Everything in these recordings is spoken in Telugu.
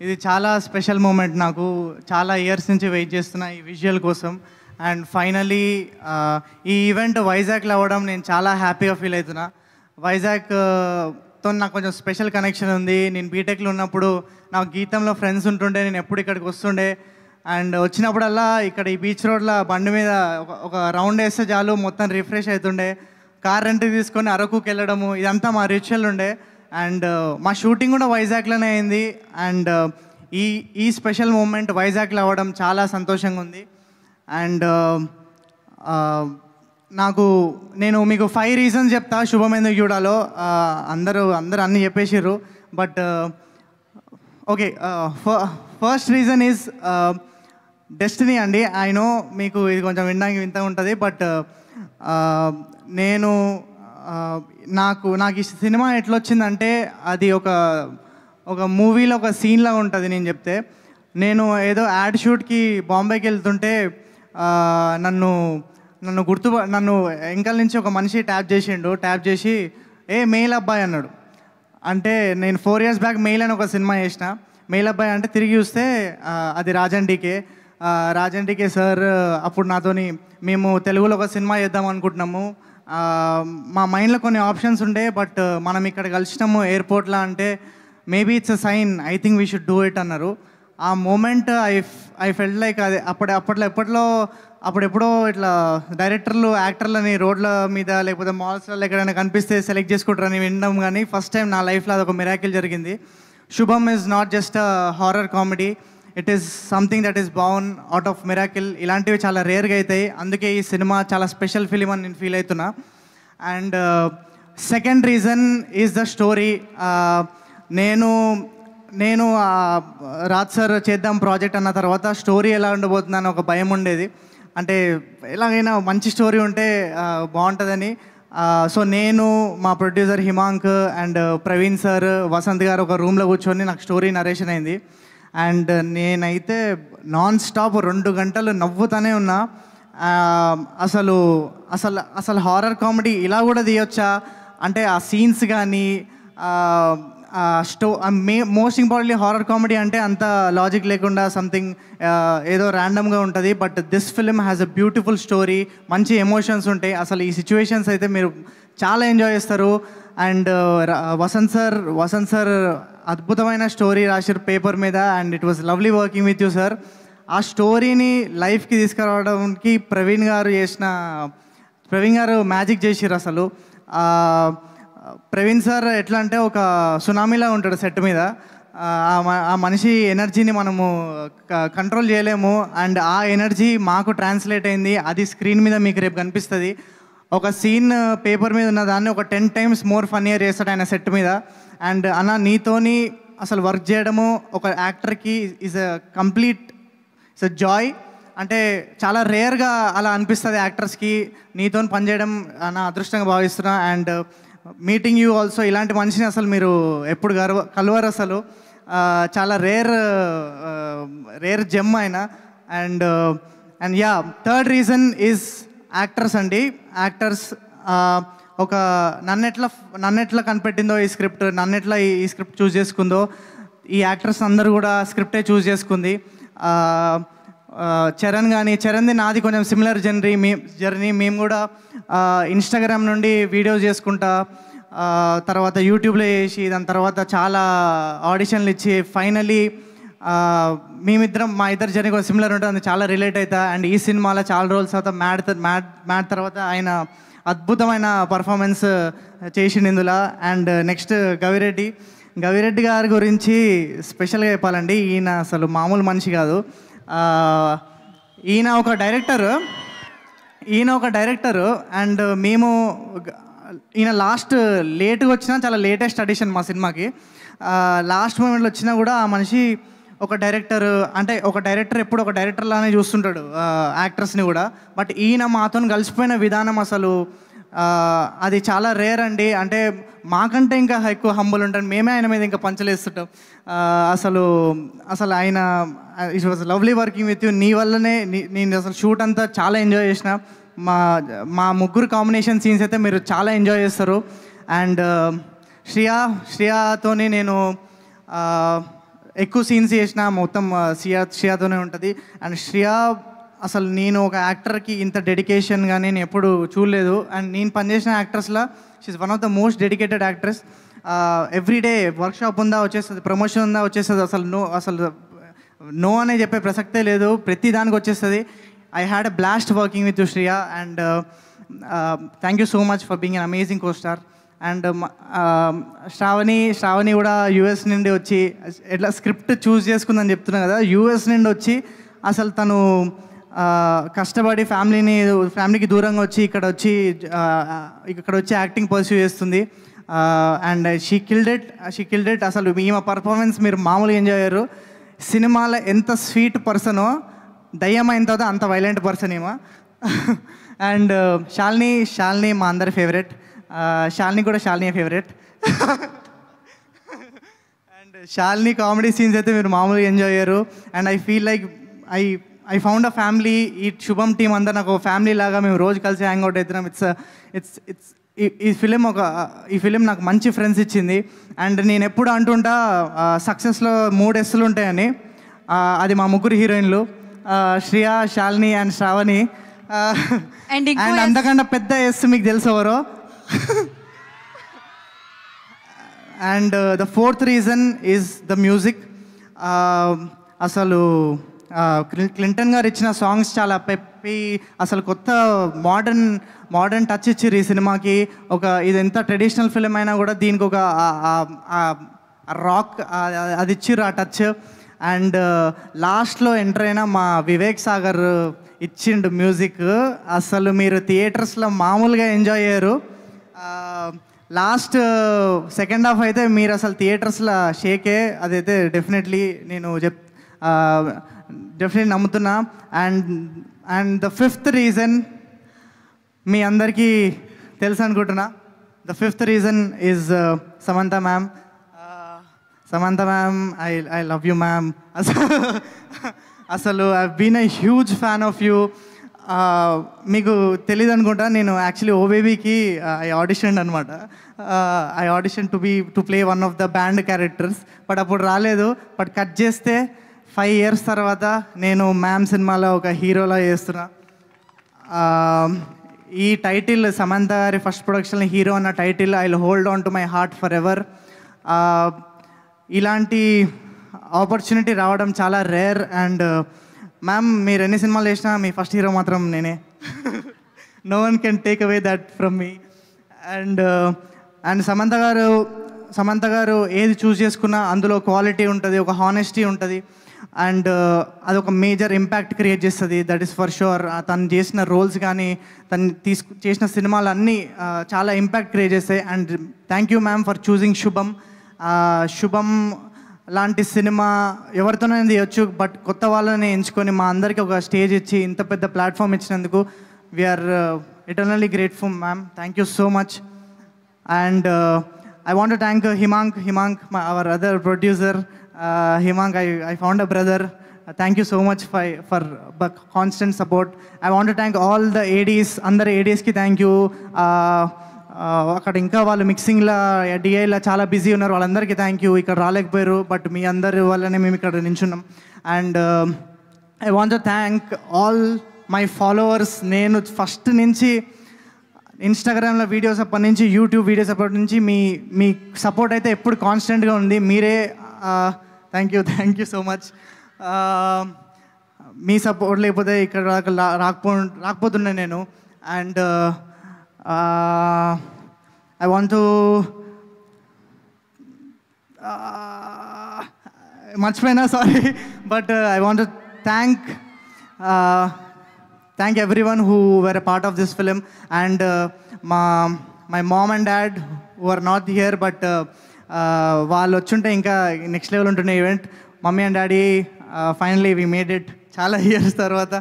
ఇది చాలా స్పెషల్ మూమెంట్ నాకు. చాలా ఇయర్స్ నుంచి వెయిట్ చేస్తున్నా ఈ విజువల్ కోసం. అండ్ ఫైనలీ ఈ ఈవెంట్ వైజాగ్లో అవ్వడం నేను చాలా హ్యాపీగా ఫీల్ అవుతున్నా. వైజాగ్తో నాకు కొంచెం స్పెషల్ కనెక్షన్ ఉంది. నేను బీటెక్లో ఉన్నప్పుడు నాకు గీతంలో ఫ్రెండ్స్ ఉంటుండే, నేను ఎప్పుడు ఇక్కడికి వస్తుండే. అండ్ వచ్చినప్పుడల్లా ఇక్కడ ఈ బీచ్ రోడ్లో బండి మీద ఒక రౌండ్ వేస్తే చాలు మొత్తం రిఫ్రెష్ అవుతుండే. కార్ రెంట్కి తీసుకొని అరకుకి వెళ్ళడము, ఇదంతా మా రిచువల్ ఉండే. అండ్ మా షూటింగ్ కూడా వైజాగ్లోనే అయింది. అండ్ ఈ స్పెషల్ మూమెంట్ వైజాగ్లో అవ్వడం చాలా సంతోషంగా ఉంది. అండ్ నేను మీకు 5 రీజన్స్ చెప్తా శుభం ఎందుకు చూడాలో. అందరూ అన్నీ చెప్పేసారు. But okay, first reason is destiny అండి. ఐ నో మీకు ఇది కొంచెం వినడానికి వింత ఉంటుంది. బట్ నాకు ఈ సినిమా ఎట్లా వచ్చిందంటే అది ఒక మూవీలో ఒక సీన్లా ఉంటుంది. నేను చెప్తే, నేను ఏదో యాడ్ షూట్కి బాంబేకి వెళ్తుంటే నన్ను వెనకాల నుంచి ఒక మనిషి ట్యాప్ చేసి మెయిల్ అబ్బాయి అన్నాడు. అంటే నేను 4 years బ్యాక్ మెయిల్ అని ఒక సినిమా చేసిన. మెయిల్ అబ్బాయి అంటే తిరిగి చూస్తే అది రాజన్ డీకే సార్ అప్పుడు నాతోని మేము తెలుగులో ఒక సినిమా చేద్దాం అనుకుంటున్నాము. మా మైండ్లో కొన్ని ఆప్షన్స్ ఉండే, బట్ మనం ఇక్కడ కలిసినాము ఎయిర్పోర్ట్లో అంటే maybe it's a sign, I think we should do it అన్నారు. ఆ మూమెంట్ ఐ ఫెల్ట్ లైక్ అది అప్పుడెప్పుడో ఇట్లా డైరెక్టర్లు యాక్టర్లని రోడ్ల మీద లేకపోతే మాల్స్లో ఎక్కడైనా కనిపిస్తే సెలెక్ట్ చేసుకుంటారని వినడం. కానీ ఫస్ట్ టైం నా లైఫ్లో అదొక మిరాకిల్ జరిగింది. Shubham is not just a horror comedy, it is something that is born out of miracle. ఇలాంటివి చాలా రేర్గా అవుతాయి. అందుకే ఈ సినిమా చాలా స్పెషల్ ఫిలిం అని నేను ఫీల్ అవుతున్నా. And second reason is the story. నేను రాజ్ సార్ చేద్దాం ప్రాజెక్ట్ అన్న తర్వాత స్టోరీ ఎలా ఉండబోతుందని ఒక భయం ఉండేది. అంటే ఎలాగైనా మంచి స్టోరీ ఉంటే బాగుంటుందని. సో నేను, మా producer Himank and Praveen sir, Vasanth గారు ఒక రూమ్లో కూర్చొని నాకు స్టోరీ నరేషన్ అయింది. అండ్ నేనైతే నాన్ స్టాప్ 2 గంటలు నవ్వుతూనే ఉన్నా. అసలు హారర్ కామెడీ ఇలా కూడా తీయొచ్చా అంటే ఆ సీన్స్ కానీ మోస్ట్ ఇంపార్టెంట్లీ హారర్ కామెడీ అంటే అంత లాజిక్ లేకుండా సంథింగ్ ఏదో ర్యాండమ్గా ఉంటుంది. But this film has a beautiful story, మంచి ఎమోషన్స్ ఉంటాయి. అసలు ఈ సిచ్యువేషన్స్ అయితే మీరు చాలా ఎంజాయ్ చేస్తారు. అండ్ వసంత్ సార్ అద్భుతమైన స్టోరీ రాశారు పేపర్ మీద. And it was lovely working with you sir. ఆ స్టోరీని లైఫ్కి తీసుకురావడానికి ప్రవీణ్ గారు మ్యాజిక్ చేసారు. అసలు ప్రవీణ్ సార్ ఎట్లా అంటే ఒక సునామీలా ఉంటాడు సెట్ మీద. ఆ మనిషి ఎనర్జీని మనము కంట్రోల్ చేయలేము. అండ్ ఆ ఎనర్జీ మాకు ట్రాన్స్లేట్ అయింది. అది స్క్రీన్ మీద మీకు రేపు కనిపిస్తుంది. ఒక సీన్ పేపర్ మీద ఉన్న దాన్ని ఒక 10 times మోర్ ఫన్నీయర్ చేస్తాడు ఆయన సెట్ మీద. అండ్ నీతోని అసలు వర్క్ చేయడము ఒక యాక్టర్కి ఈజ్ అ జాయ్. అంటే చాలా రేర్గా అలా అనిపిస్తుంది యాక్టర్స్కి. నీతో పనిచేయడం నా అదృష్టంగా భావిస్తున్నా. And meeting you also. ఇలాంటి మనిషిని అసలు మీరు ఎప్పుడు కలవరు. అసలు చాలా రేర్ జెమ్ ఆయన. And yeah, third reason is actors అండి. యాక్టర్స్ ఒక నన్నెట్లా కనిపెట్టిందో ఈ స్క్రిప్ట్, నన్నెట్లా ఈ స్క్రిప్ట్ చూస్ చేసుకుందో, ఈ యాక్టర్స్ అందరూ కూడా స్క్రిప్టే చూస్ చేసుకుంది. చరణ్ది నాది కొంచెం సిమిలర్ జర్నీ. మేము కూడా ఇన్స్టాగ్రామ్ నుండి వీడియోస్ చేసుకుంటా, తర్వాత యూట్యూబ్లో చేసి, దాని తర్వాత చాలా ఆడిషన్లు ఇచ్చి ఫైనలీ మా ఇద్దరు జర్నీ కూడా సిమిలర్ ఉంటుంది, చాలా రిలేట్ అవుతా. అండ్ ఈ సినిమాలో చాలా రోజుల తర్వాత మ్యాడ్ తర్వాత ఆయన అద్భుతమైన పర్ఫార్మెన్స్ చేసిండు ఇందులో. అండ్ నెక్స్ట్ గవిరెడ్డి గారి గురించి స్పెషల్గా చెప్పాలండి. ఈయన అసలు మామూలు మనిషి కాదు. ఈయన ఒక డైరెక్టరు. అండ్ ఈయన లేట్గా వచ్చినా చాలా లేటెస్ట్ అడిషన్ మా సినిమాకి. లాస్ట్ మూమెంట్లో వచ్చినా కూడా ఆ మనిషి ఒక డైరెక్టర్. అంటే ఒక డైరెక్టర్ ఎప్పుడు ఒక డైరెక్టర్ లానే చూస్తుంటాడు యాక్టర్స్ని కూడా. బట్ ఈయన మాతో కలిసిపోయిన విధానం అసలు అది చాలా రేర్ అండి. అంటే మాకంటే ఇంకా ఎక్కువ హంబుల్ ఉంటాడు. మేమే ఆయన మీద ఇంకా పంచలేస్తుంటాం. అసలు ఆయన it was lovely working with you. నీ వల్లనే నేను అసలు షూట్ అంతా చాలా ఎంజాయ్ చేసిన. మా ముగ్గురు కాంబినేషన్ సీన్స్ అయితే మీరు చాలా ఎంజాయ్ చేస్తారు. అండ్ శ్రియతోని నేను ఎక్కువ సీన్స్ చేసిన మొత్తం శ్రియతోనే ఉంటుంది. అండ్ శ్రియ అసలు నేను ఒక యాక్టర్కి ఇంత డెడికేషన్గా నేను ఎప్పుడు చూడలేదు. అండ్ నేను పనిచేసిన యాక్టర్స్లో she is one of the most dedicated actress. Everyday workshop ఉందా వచ్చేస్తుంది, ప్రమోషన్ ఉందా వచ్చేస్తుంది, అసలు నో అనే చెప్పే ప్రసక్తే లేదు, ప్రతి దానికి వచ్చేస్తుంది. I had a blast working with Shriya and thank you so much for being an amazing co star. And Shravani కూడా యూఎస్ నుండి వచ్చి ఎట్లా స్క్రిప్ట్ చూస్ చేసుకుందని చెప్తున్నా కదా, యూఎస్ నుండి వచ్చి అసలు తను కష్టపడి ఫ్యామిలీకి దూరంగా వచ్చి ఇక్కడ వచ్చి యాక్టింగ్ పర్స్యూ చేస్తుంది. And she killed it. అసలు ఈమె పర్ఫార్మెన్స్ మీరు మామూలుగా ఎంజాయ్ అయ్యారు. సినిమాలో ఎంత స్వీట్ పర్సనో దయ్యం అయిన తర్వాత అంత వైలెంట్ పర్సన్ ఈమె. అండ్ శాలిని మా అందరి ఫేవరెట్. శాలిని కూడా Shalini favourite. And Shalini comedy scenes అయితే మీరు మామూలుగా ఎంజాయ్ అయ్యారు. And I feel like I found a family. ఈ శుభం టీం అంతా నాకు ఒక ఫ్యామిలీ లాగా మేము రోజు కలిసి హ్యాంగ్ అవుట్ అవుతున్నాం. ఈ ఫిలిం నాకు మంచి ఫ్రెండ్స్ ఇచ్చింది. అండ్ నేను ఎప్పుడు అంటుంటా సక్సెస్లో 3 Sలు ఉంటాయని, అది మా ముగ్గురు హీరోయిన్లు శ్రియ, శాలిని అండ్ శ్రావణి. అండ్ అంతకన్నా పెద్ద ఎస్ మీకు తెలుసు ఎవరో. And the 4th reason is the music. అసలు క్లింటన్ గారు ఇచ్చిన సాంగ్స్ చాలా పెప్పి, అసలు కొత్త మోడర్న్ టచ్ ఇచ్చిర్రు ఈ సినిమాకి. ఇది ఎంత ట్రెడిషనల్ ఫిలిం అయినా కూడా దీనికి ఒక రాక్ అది ఇచ్చిర్రు ఆ టచ్. అండ్ లాస్ట్లో ఎంటర్ అయిన మా వివేక్ సాగర్ ఇచ్చిండు మ్యూజిక్. అసలు మీరు థియేటర్స్లో మామూలుగా ఎంజాయ్ అయ్యారు. లాస్ట్ సెకండ్ హాఫ్ అయితే మీరు అసలు థియేటర్స్లో షేకే. అదైతే డెఫినెట్లీ నేను డెఫినెట్లీ నమ్ముతున్నా. అండ్ ద 5th రీజన్ మీ అందరికీ తెలుసు అనుకుంటున్నా. The 5th reason is Samantha ma'am. Samantha ma'am, I love you ma'am. అసలు I been a huge fan of you. మీకు తెలియదు అనుకుంటా, నేను యాక్చువల్లీ ఓబేబీకి ఐ ఆడిషన్ అనమాట. I audition to play one of the band characters. But అప్పుడు రాలేదు. బట్ కట్ చేస్తే 5 years తర్వాత నేను మ్యామ్ సినిమాలో ఒక హీరోలా చేస్తున్నా. ఈ టైటిల్ సమంత గారి ఫస్ట్ ప్రొడక్షన్ హీరో అన్న title I will hold on to my heart for ever. ఇలాంటి ఆపర్చునిటీ రావడం చాలా రేర్. అండ్ మ్యామ్, మీరు ఎన్ని సినిమాలు చేసినా మీ ఫస్ట్ హీరో మాత్రం నేనే. No one can take away that from me. And Samantha గారు ఏది చూస్ చేసుకున్నా అందులో క్వాలిటీ ఉంటుంది, ఒక హానెస్టీ ఉంటుంది. అండ్ అదొక మేజర్ ఇంపాక్ట్ క్రియేట్ చేస్తుంది, దట్ ఈస్ ఫర్ షూర్. తను చేసిన రోల్స్ కానీ తను చేసిన సినిమాలు అన్నీ చాలా ఇంపాక్ట్ క్రియేట్ చేస్తాయి. And thank you ma'am for choosing శుభం లాంటి సినిమా ఎవరితోనైనా తీయొచ్చు, బట్ కొత్త వాళ్ళని ఎంచుకొని మా అందరికీ ఒక స్టేజ్ ఇచ్చి ఇంత పెద్ద ప్లాట్ఫామ్ ఇచ్చినందుకు we are eternally grateful ma'am. Thank you so much. And I want to thank Himang, our other producer. Himang, I found a brother. Thank you so much for constant support. I want to thank all the ADs. Under ADs ki thank you. అక్కడ ఇంకా వాళ్ళు మిక్సింగ్లో డిఐలో చాలా బిజీ ఉన్నారు, వాళ్ళందరికీ థ్యాంక్ యూ. ఇక్కడ రాలేకపోయారు, బట్ మీ అందరి వల్లనే మేము ఇక్కడ నించున్నాం. And I want to thank all my followers. నేను ఫస్ట్ నుంచి ఇన్స్టాగ్రామ్లో వీడియోస్ అప్పటి నుంచి, యూట్యూబ్ వీడియోస్ అప్పటి నుంచి మీ సపోర్ట్ అయితే ఎప్పుడు కాన్స్టెంట్గా ఉంది. మీరే thank you so much. Me support లేకపోతే ఇక్కడ రాకపోతున్నా నేను. అండ్ I want to మర్చిపోయినా, sorry. But I want to thank everyone who were a part of this film. And my mom and dad who are not here, but వాళ్ళు వచ్చుంటే ఇంకా నెక్స్ట్ లెవెల్ ఉంటుండే event. Mummy and daddy, finally we made it. చాలా ఇయర్స్ తర్వాత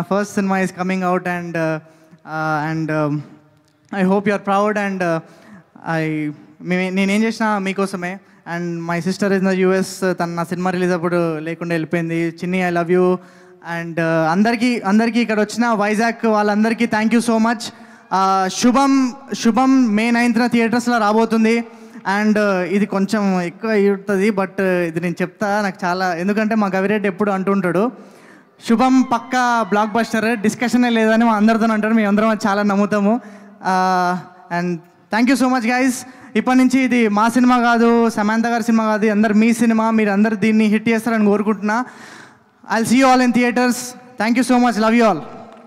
first cinema is coming out. And I hope you are proud. And నేనేం చేసినా మీకోసమే. And my sister is in the US. తను నా సినిమా రిలీజ్ అప్పుడు లేకుండా వెళ్ళిపోయింది. చిన్ని, ఐ లవ్ యూ. అండ్ అందరికీ ఇక్కడ వచ్చిన వైజాగ్ వాళ్ళందరికీ థ్యాంక్ యూ సో మచ్. శుభం May 9th థియేటర్స్లో రాబోతుంది. అండ్ ఇది కొంచెం ఎక్కువ అయ్యుంటుంది, బట్ ఇది నేను చెప్తా. నాకు చాలా, ఎందుకంటే మా గవిరెడ్డి ఎప్పుడు అంటుంటాడు, శుభం పక్కా బ్లాక్ బస్టర్, డిస్కషనే లేదని మా అందరితో అంటారు. మేము అందరం చాలా నమ్ముతాము. And thank you so much guys. ఇప్పటి నుంచి ఇది మా సినిమా కాదు, సమాంత గారి సినిమా కాదు, అందరు మీ సినిమా. మీరు అందరు దీన్ని హిట్ చేస్తారని కోరుకుంటున్నా. I'll see you all in theatres. Thank you so much. Love you all.